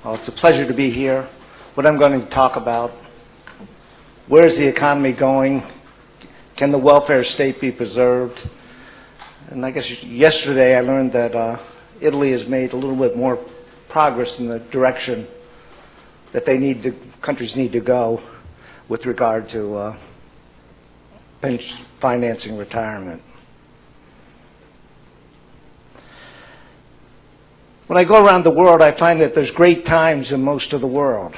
It's a pleasure to be here. What I'm going to talk about, where is the economy going? Can the welfare state be preserved? And I guess yesterday I learned that Italy has made a little bit more progress in the direction that countries need to go with regard to financing retirement. When I go around the world, I find that there's great times in most of the world.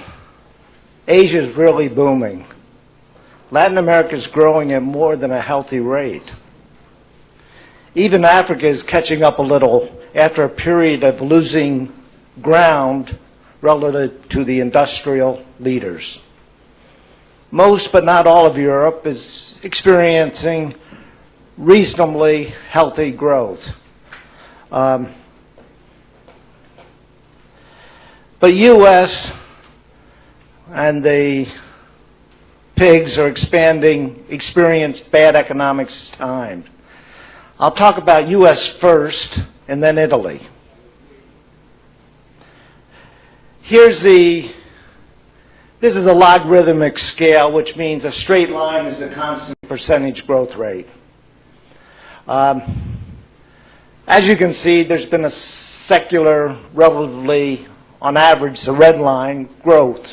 Asia is really booming. Latin America is growing at more than a healthy rate. Even Africa is catching up a little after a period of losing ground relative to the industrial leaders. Most, but not all, of Europe is experiencing reasonably healthy growth. But U.S. and the pigs are experience bad economic times. I'll talk about U.S. first and then Italy. This is a logarithmic scale, which means a straight line is a constant percentage growth rate. As you can see, there's been a secular, relatively, on average, the red line, growth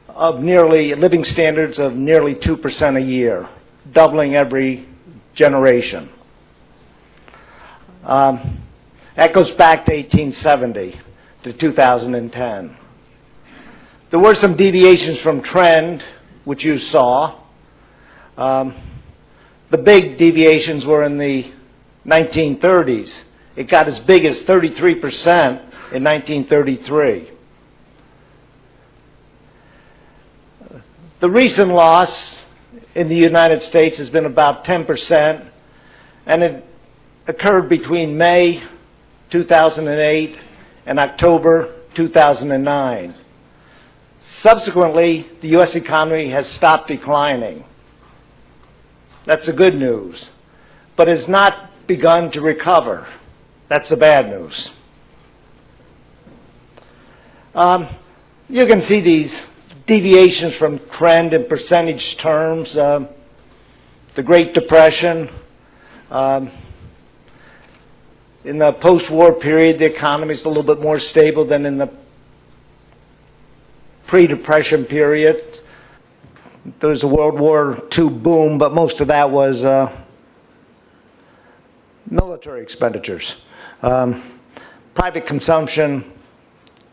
of living standards of nearly 2% a year, doubling every generation. That goes back to 1870 to 2010. There were some deviations from trend, which you saw. The big deviations were in the 1930s. It got as big as 33% in 1933. The recent loss in the United States has been about 10%, and it occurred between May 2008 and October 2009. Subsequently, the U.S. economy has stopped declining. That's the good news, but has not begun to recover. That's the bad news. You can see these deviations from trend in percentage terms. The Great Depression. In the post-war period, the economy is a little bit more stable than in the pre-Depression period. There was a World War II boom, but most of that was military expenditures. Private consumption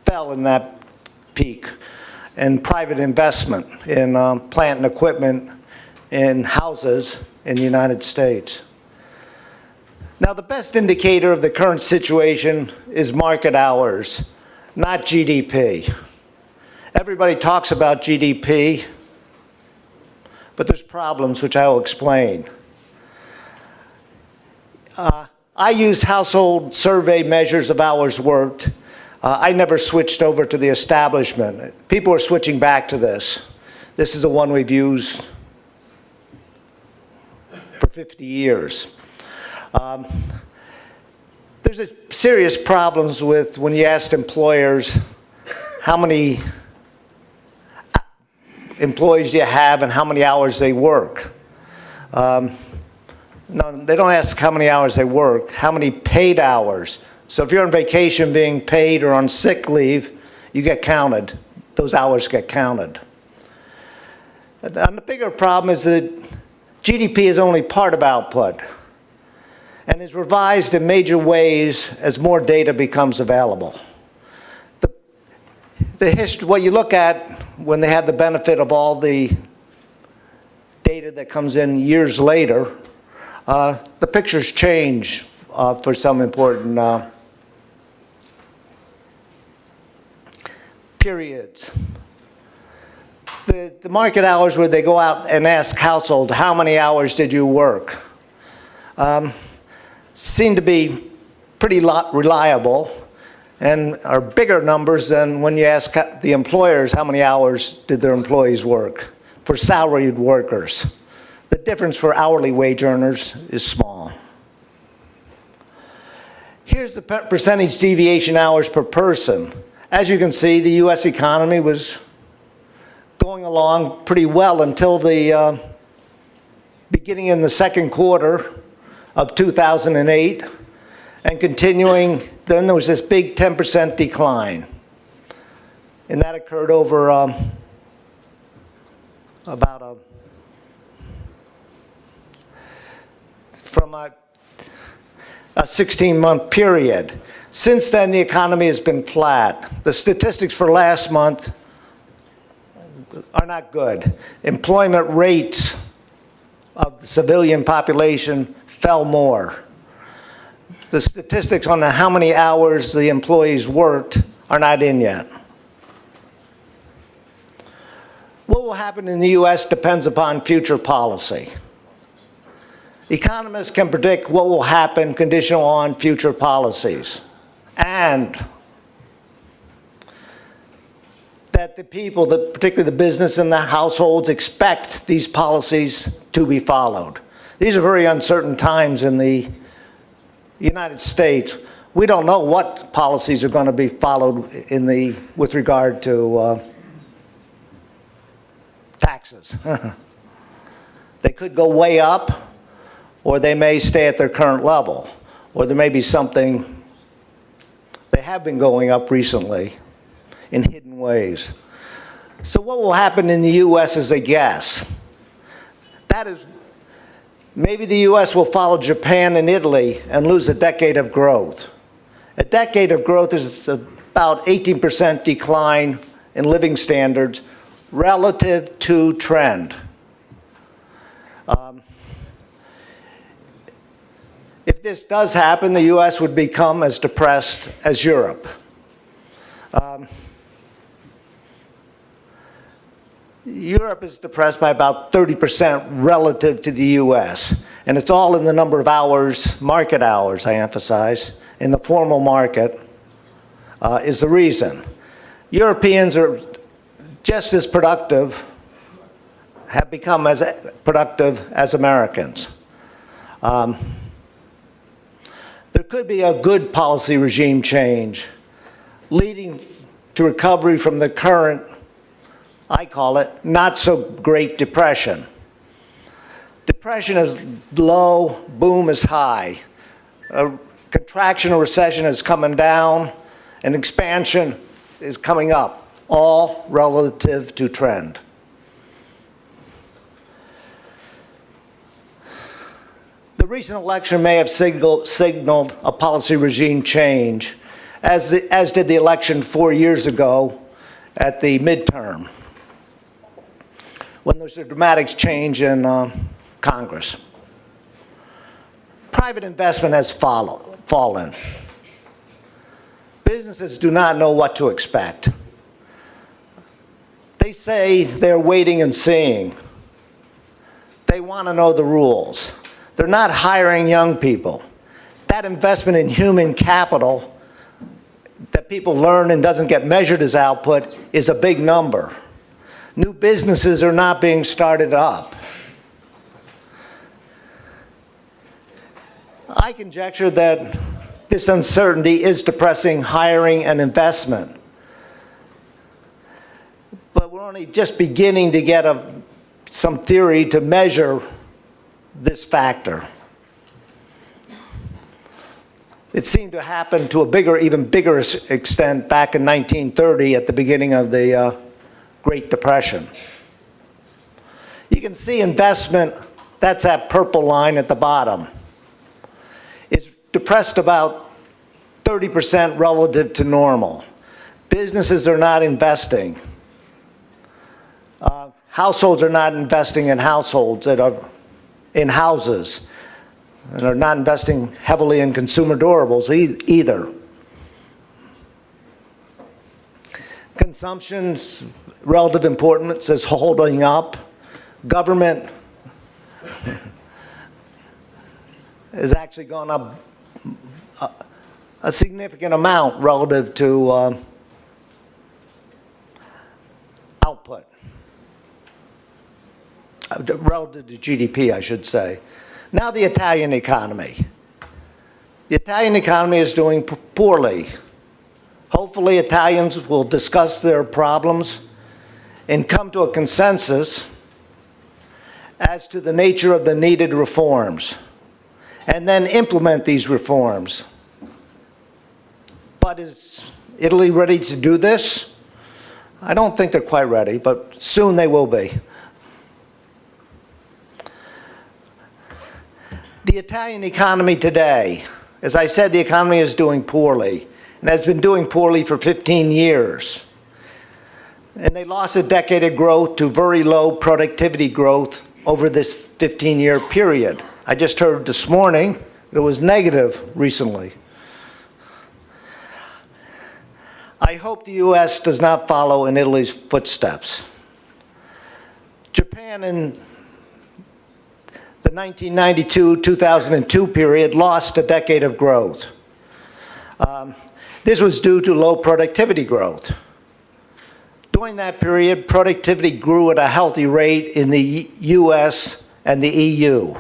fell in that peak, and private investment in plant and equipment in houses in the United States. Now, the best indicator of the current situation is market hours, not GDP. Everybody talks about GDP, but there's problems which I will explain. I use household survey measures of hours worked. I never switched over to the establishment. People are switching back to this. This is the one we've used for 50 years. There's serious problems with when you ask employers how many employees you have and how many hours they work. No, they don't ask how many hours they work, how many paid hours. So if you're on vacation being paid or on sick leave, you get counted. Those hours get counted. And the bigger problem is that GDP is only part of output and is revised in major ways as more data becomes available. What you look at when they have the benefit of all the data that comes in years later, the pictures change for some important periods. The market hours where they go out and ask household, how many hours did you work? Seem to be pretty reliable and are bigger numbers than when you ask the employers how many hours did their employees work for salaried workers. The difference for hourly wage earners is small. Here's the percentage deviation hours per person As you can see, the U.S. economy was going along pretty well until the beginning in the second quarter of 2008, and continuing, then there was this big 10% decline. And that occurred over from a 16-month period. Since then, the economy has been flat. The statistics for last month are not good. Employment rates of the civilian population fell more. The statistics on how many hours the employees worked are not in yet. What will happen in the U.S. depends upon future policy. Economists can predict what will happen conditional on future policies, and that the people, particularly the business and the households, expect these policies to be followed. These are very uncertain times in the United States. We don't know what policies are going to be followed with regard to taxes. They could go way up, or they may stay at their current level, or there may be something. They have been going up recently in hidden ways. So what will happen in the U.S. is a guess. That is, maybe the U.S. will follow Japan and Italy and lose a decade of growth. A decade of growth is about 18% decline in living standards relative to trend. If this does happen, the U.S. would become as depressed as Europe. Europe is depressed by about 30% relative to the U.S., and it's all in the number of hours, market hours, I emphasize, in the formal market is the reason. Europeans are just as productive, have become as productive as Americans. There could be a good policy regime change leading to recovery from the current, I call it, not so great depression. Depression is low, boom is high. A contraction or recession is coming down, and expansion is coming up, all relative to trend. The recent election may have signaled a policy regime change, as did the election 4 years ago at the midterm, when there's a dramatic change in Congress. Private investment has fallen. Businesses do not know what to expect. They say they're waiting and seeing. They want to know the rules. They're not hiring young people. That investment in human capital that people learn and doesn't get measured as output is a big number. New businesses are not being started up. I conjecture that this uncertainty is depressing hiring and investment. But we're only just beginning to get some theory to measure this factor. It seemed to happen to a even bigger extent back in 1930 at the beginning of the Great Depression. You can see investment, that's that purple line at the bottom. It's depressed about 30% relative to normal. Businesses are not investing. Households are not investing in households that are in houses, and are not investing heavily in consumer durables either. Consumption's relative importance is holding up. Government has actually gone up a significant amount relative to output. Relative to GDP, I should say. Now the Italian economy. The Italian economy is doing poorly. Hopefully, Italians will discuss their problems and come to a consensus as to the nature of the needed reforms, and then implement these reforms. But is Italy ready to do this? I don't think they're quite ready, but soon they will be. The Italian economy today, as I said, the economy is doing poorly, and has been doing poorly for 15 years. And they lost a decade of growth to very low productivity growth over this 15-year period. I just heard this morning that it was negative recently. I hope the U.S. does not follow in Italy's footsteps. Japan in the 1992-2002 period lost a decade of growth. This was due to low productivity growth. During that period, productivity grew at a healthy rate in the U.S. and the EU.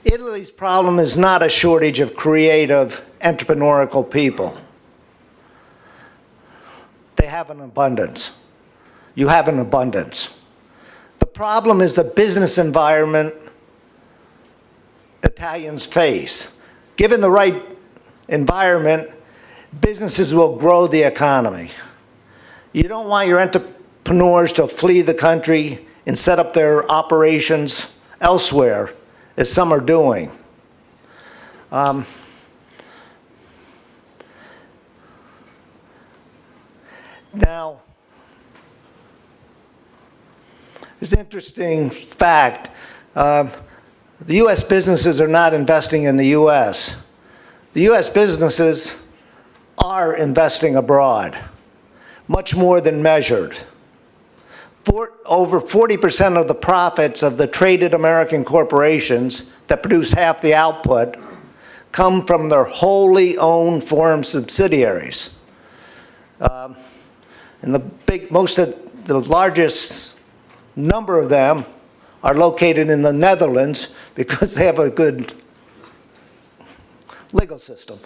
Italy's problem is not a shortage of creative, entrepreneurial people. They have an abundance. You have an abundance. The problem is the business environment Italians face. Given the right environment, businesses will grow the economy. You don't want your entrepreneurs to flee the country and set up their operations elsewhere, as some are doing. Now, there's an interesting fact. The U.S. businesses are not investing in the U.S. The U.S. businesses are investing abroad, much more than measured. Over 40% of the profits of the traded American corporations that produce half the output come from their wholly owned foreign subsidiaries. And the largest number of them are located in the Netherlands because they have a good legal system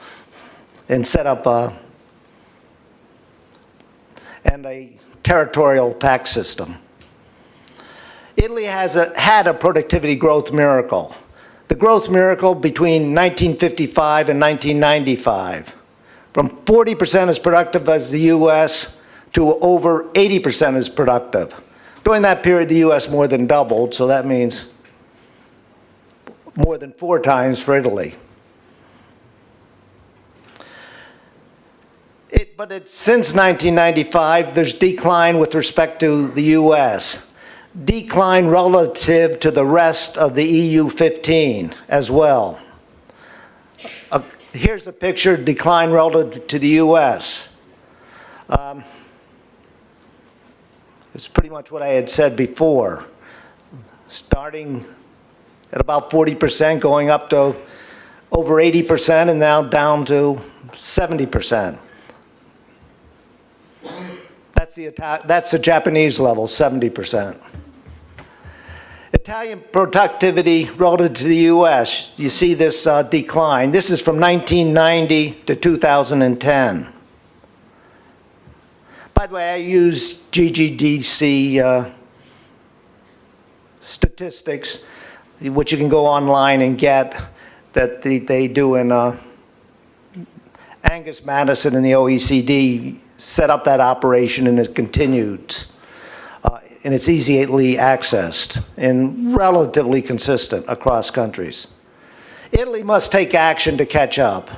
and set up and a territorial tax system. Italy has had a productivity growth miracle. The growth miracle between 1955 and 1995, from 40% as productive as the U.S. to over 80% as productive. During that period, the U.S. more than doubled, so that means more than 4 times for Italy. Since 1995, there's decline with respect to the U.S. Decline relative to the rest of the EU 15 as well. Here's a picture, decline relative to the U.S. It's pretty much what I had said before. Starting at about 40%, going up to over 80%, and now down to 70%. That's the Japanese level, 70%. Italian productivity relative to the U.S., you see this decline. This is from 1990 to 2010. By the way, I use GGDC statistics, which you can go online and get, that they do in Angus Madison in the OECD set up that operation, and it continued. And it's easily accessed and relatively consistent across countries. Italy must take action to catch up.